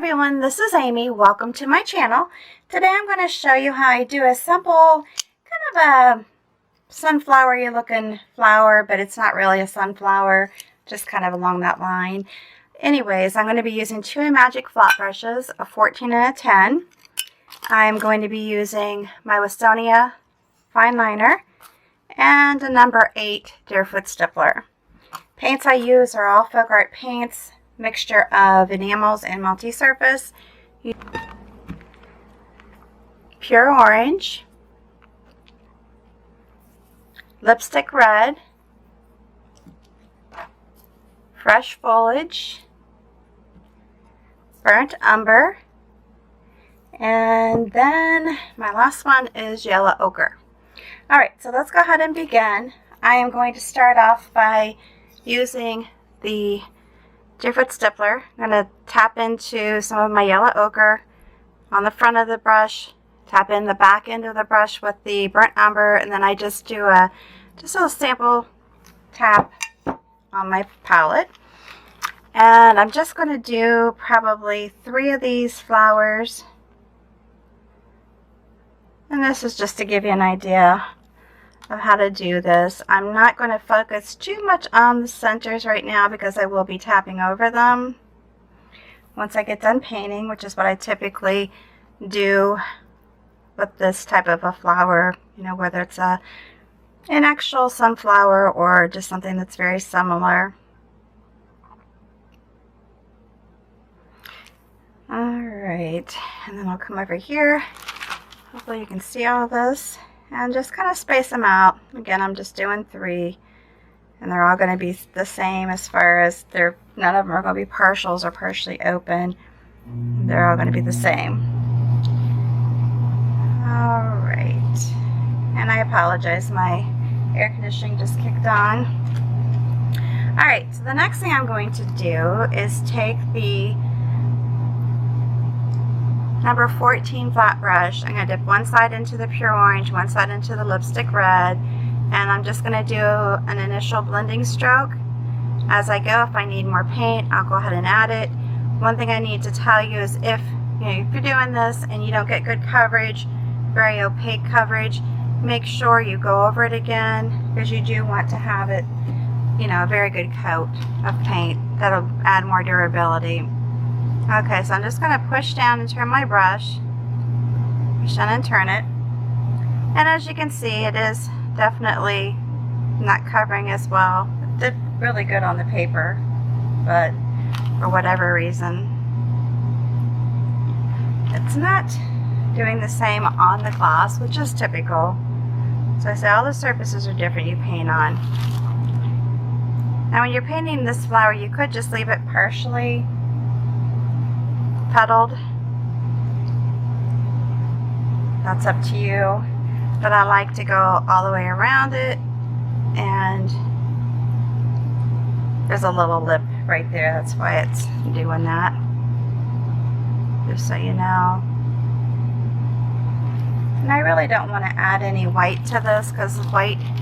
everyone, this is Amy. Welcome to my channel. Today I'm going to show you how I do a simple kind of a sunflowery looking flower, but it's not really a sunflower, just kind of along that line. Anyways, I'm going to be using two Amagic flat brushes, a 14 and a 10. I'm going to be using my Winstonia fine liner and a number 8 Deerfoot stippler. Paints I use are all FolkArt paints, mixture of enamels and multi-surface. Pure orange, lipstick red, fresh foliage, burnt umber, and then my last one is yellow ochre. Alright, so let's go ahead and begin. I am going to start off by using the Deerfoot stippler. I'm going to tap into some of my yellow ochre on the front of the brush, tap in the back end of the brush with the burnt umber, and then I just do a sample tap on my palette. And I'm just going to do probably 3 of these flowers. And this is just to give you an idea of how to do this. I'm not going to focus too much on the centers right now because I will be tapping over them once I get done painting, which is what I typically do with this type of a flower, you know, whether it's an actual sunflower or just something that's very similar. Alright, and then I'll come over here. Hopefully you can see all this. And just kind of space them out. Again, I'm just doing 3, and they're all going to be the same as far as none of them are going to be partials or partially open. They're all going to be the same. Alright, and I apologize, my air conditioning just kicked on. Alright, so the next thing I'm going to do is take the number 14 flat brush. I'm going to dip one side into the pure orange, one side into the lipstick red, and I'm just going to do an initial blending stroke. As I go, if I need more paint, I'll go ahead and add it. One thing I need to tell you is if you're doing this and you don't get good coverage, very opaque coverage, make sure you go over it again, because you do want to have it, a very good coat of paint. That'll add more durability. Okay, so I'm just going to push down and turn my brush. Push down and turn it. And as you can see, it is definitely not covering as well. It did really good on the paper, but for whatever reason, it's not doing the same on the glass, which is typical. So I say all the surfaces are different you paint on. Now when you're painting this flower, you could just leave it partially petaled. That's up to you, but I like to go all the way around it, and there's a little lip right there, that's why it's doing that, just so you know. And I really don't want to add any white to this, because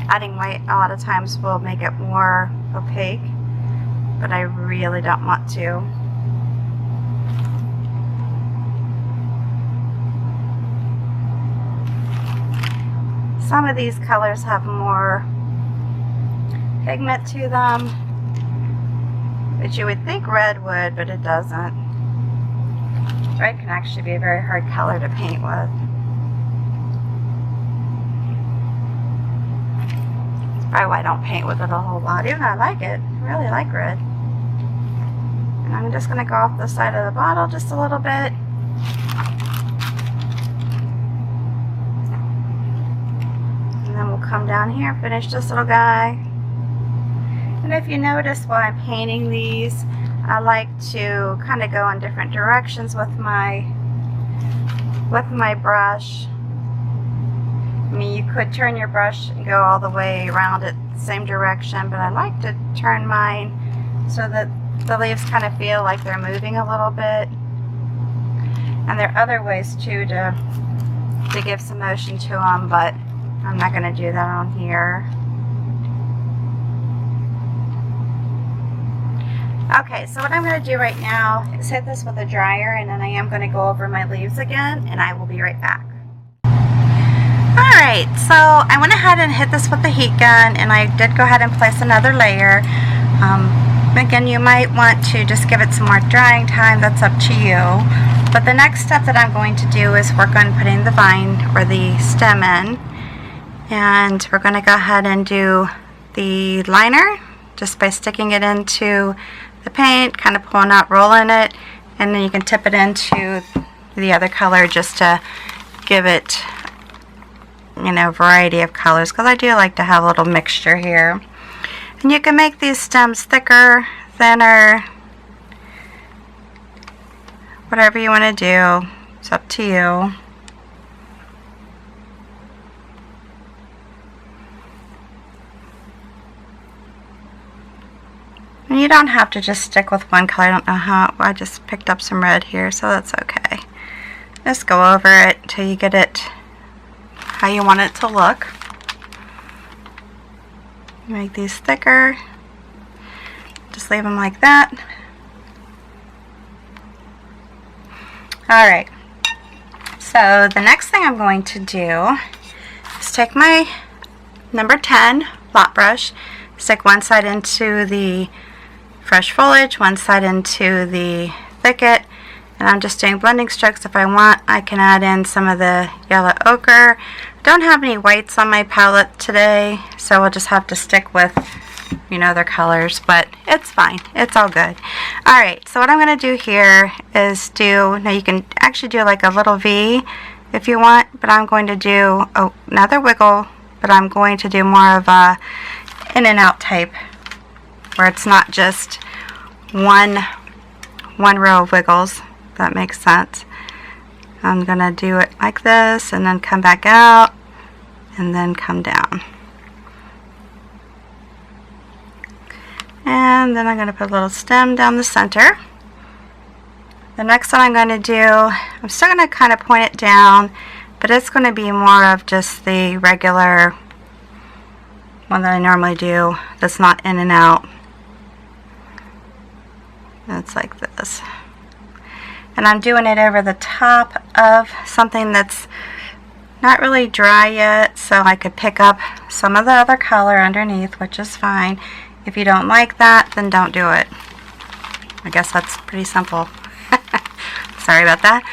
adding white a lot of times will make it more opaque, but I really don't want to. Some of these colors have more pigment to them, which you would think red would, but it doesn't. Red can actually be a very hard color to paint with. That's probably why I don't paint with it a whole lot, even though I like it. I really like red. And I'm just going to go off the side of the bottle just a little bit. Come down here and finish this little guy. And if you notice while I'm painting these, I like to kind of go in different directions with my brush. I mean, you could turn your brush and go all the way around it the same direction, but I like to turn mine so that the leaves kind of feel like they're moving a little bit. And there are other ways too to give some motion to them, but I'm not going to do that on here. Okay, so what I'm going to do right now is hit this with a dryer, and then I am going to go over my leaves again, and I will be right back. Alright, so I went ahead and hit this with the heat gun, and I did go ahead and place another layer. Again, you might want to just give it some more drying time, that's up to you. But the next step that I'm going to do is work on putting the vine or the stem in. And we're going to go ahead and do the liner just by sticking it into the paint, kind of pulling out, rolling it, and then you can tip it into the other color just to give it, you know, variety of colors, because I do like to have a little mixture here. And you can make these stems thicker, thinner, whatever you want to do. It's up to you. And you don't have to just stick with one color. I don't know how, I just picked up some red here, so that's okay. Just go over it until you get it how you want it to look. Make these thicker. Just leave them like that. Alright, so the next thing I'm going to do is take my number 10 flat brush, stick one side into the fresh foliage, one side into the thicket, and I'm just doing blending strokes. If I want, I can add in some of the yellow ochre. I don't have any whites on my palette today, so we'll just have to stick with, you know, their colors, but it's fine. It's all good. Alright, so what I'm going to do here is now you can actually do like a little V if you want, but I'm going to do another wiggle, but I'm going to do more of a in and out type, where it's not just one row of wiggles, if that makes sense. I'm going to do it like this, and then come back out, and then come down. And then I'm going to put a little stem down the center. The next one I'm going to do, I'm still going to kind of point it down, but it's going to be more of just the regular one that I normally do, that's not in and out. It's like this. And I'm doing it over the top of something that's not really dry yet, so I could pick up some of the other color underneath, which is fine. If you don't like that, then don't do it. I guess that's pretty simple. Sorry about that.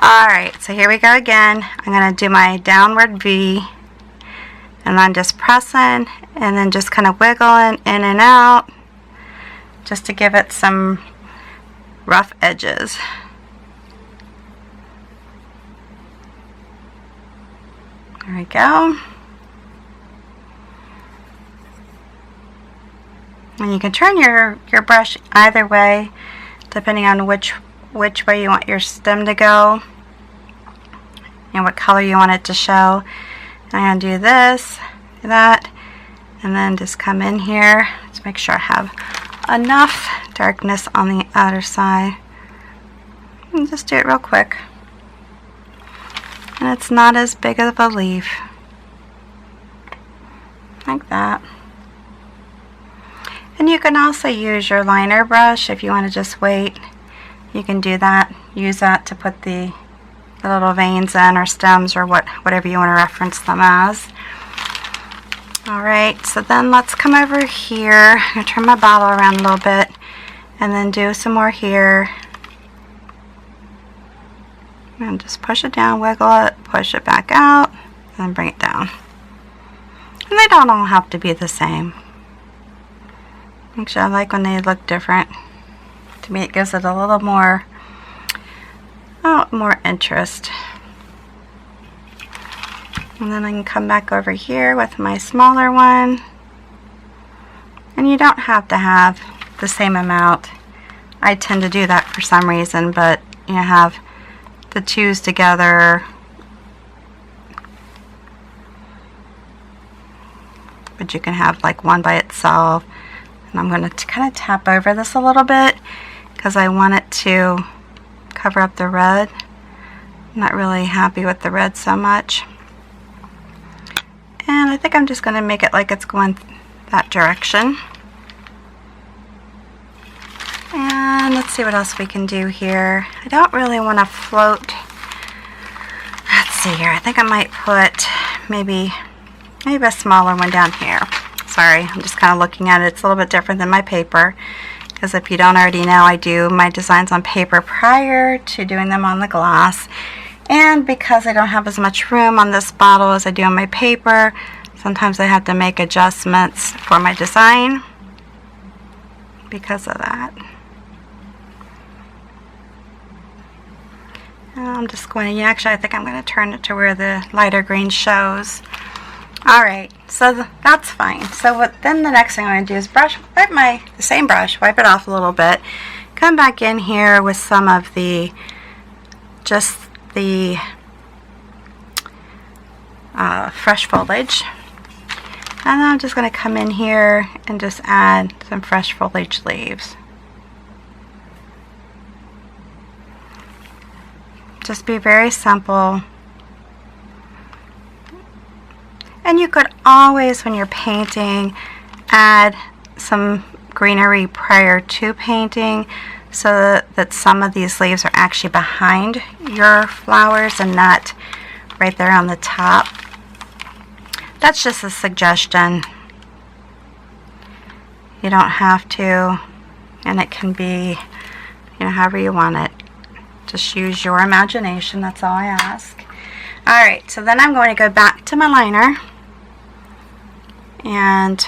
Alright, so here we go again. I'm going to do my downward V, and then just pressing, and then just kind of wiggling in and out, just to give it some rough edges. There we go. And you can turn your brush either way, depending on which way you want your stem to go and what color you want it to show. And I'm going to do this, do that, and then just come in here. Let's make sure I have enough darkness on the outer side. And just do it real quick. And it's not as big of a leaf. Like that. And you can also use your liner brush if you want to just wait. You can do that. Use that to put the little veins in, or stems, or whatever you want to reference them as. Alright, so then let's come over here. I'm going to turn my bottle around a little bit, and then do some more here. And just push it down, wiggle it, push it back out, and then bring it down. And they don't all have to be the same. Actually, I like when they look different. To me, it gives it a little more, more interest. And then I can come back over here with my smaller one. And you don't have to have the same amount. I tend to do that for some reason, but you have the twos together. But you can have like one by itself. And I'm going to kind of tap over this a little bit because I want it to cover up the red. I'm not really happy with the red so much. And I think I'm just going to make it like it's going that direction. And let's see what else we can do here. I don't really want to float. Let's see here. I think I might put maybe a smaller one down here. Sorry, I'm just kind of looking at it. It's a little bit different than my paper, because if you don't already know, I do my designs on paper prior to doing them on the glass. And because I don't have as much room on this bottle as I do on my paper, sometimes I have to make adjustments for my design because of that. I'm just going to, actually I think I'm going to turn it to where the lighter green shows. Alright, so that's fine. So then the next thing I'm going to do is wipe the same brush, wipe it off a little bit, come back in here with some of the, just the fresh foliage. And then I'm just going to come in here and just add some fresh foliage leaves. Just be very simple. And you could always, when you're painting, add some greenery prior to painting so that some of these leaves are actually behind your flowers and not right there on the top. That's just a suggestion. You don't have to, and it can be, however you want it. Just use your imagination, that's all I ask. Alright, so then I'm going to go back to my liner and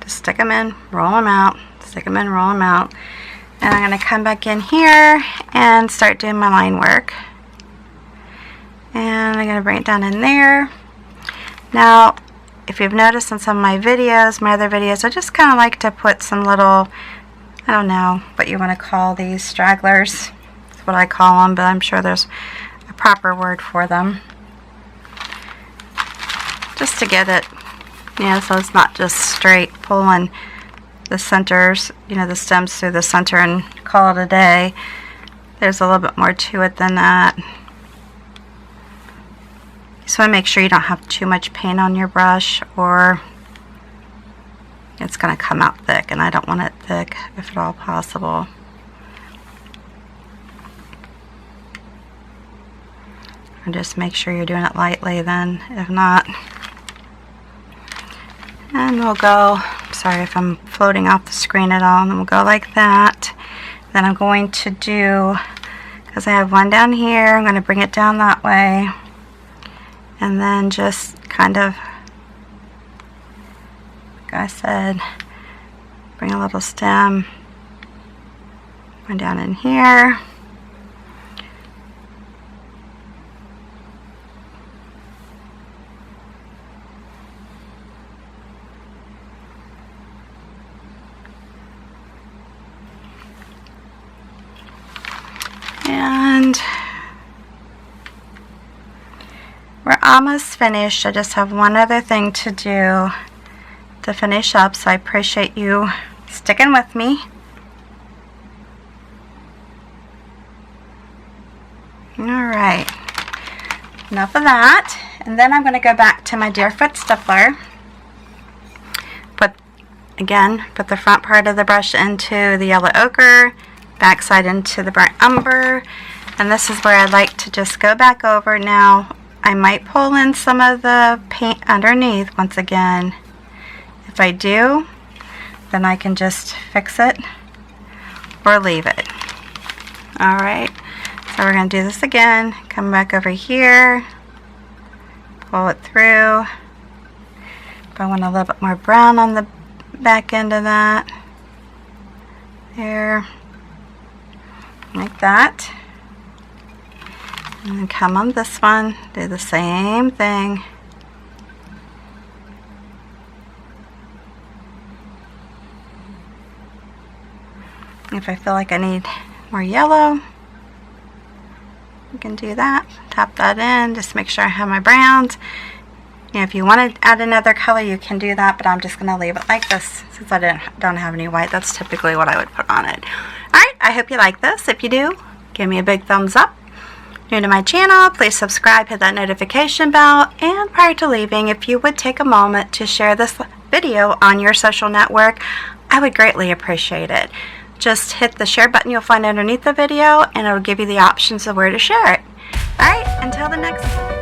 just stick them in, roll them out, stick them in, roll them out. And I'm going to come back in here and start doing my line work. And I'm going to bring it down in there. Now, if you've noticed in some of my videos, my other videos, I just kind of like to put some little, I don't know what you want to call these, stragglers. That's what I call them, but I'm sure there's a proper word for them. Just to get it, so it's not just straight pulling the centers, the stems through the center and call it a day. There's a little bit more to it than that. You just want to make sure you don't have too much paint on your brush, or it's going to come out thick, and I don't want it thick if at all possible. And just make sure you're doing it lightly then, if not. And we'll go, sorry if I'm floating off the screen at all, and then we'll go like that. Then I'm going to do, because I have one down here, I'm going to bring it down that way. And then just kind of, like I said, bring a little stem, one down in here. And we're almost finished. I just have one other thing to do to finish up, so I appreciate you sticking with me. Alright, enough of that. And then I'm going to go back to my Deerfoot stippler. Put the front part of the brush into the yellow ochre, backside into the burnt umber, and this is where I like to just go back over. Now I might pull in some of the paint underneath once again. If I do, then I can just fix it or leave it. Alright, so we're going to do this again. Come back over here, pull it through. If I want a little bit more brown on the back end of that, there, like that. And then come on this one, do the same thing. If I feel like I need more yellow, you can do that. Tap that in, just make sure I have my browns. If you want to add another color, you can do that, but I'm just going to leave it like this since I don't have any white. That's typically what I would put on it. Alright, I hope you like this. If you do, give me a big thumbs up. New to my channel, please subscribe, hit that notification bell, and prior to leaving, if you would take a moment to share this video on your social network, I would greatly appreciate it. just hit the share button you'll find underneath the video, and it'll give you the options of where to share it. Alright, until the next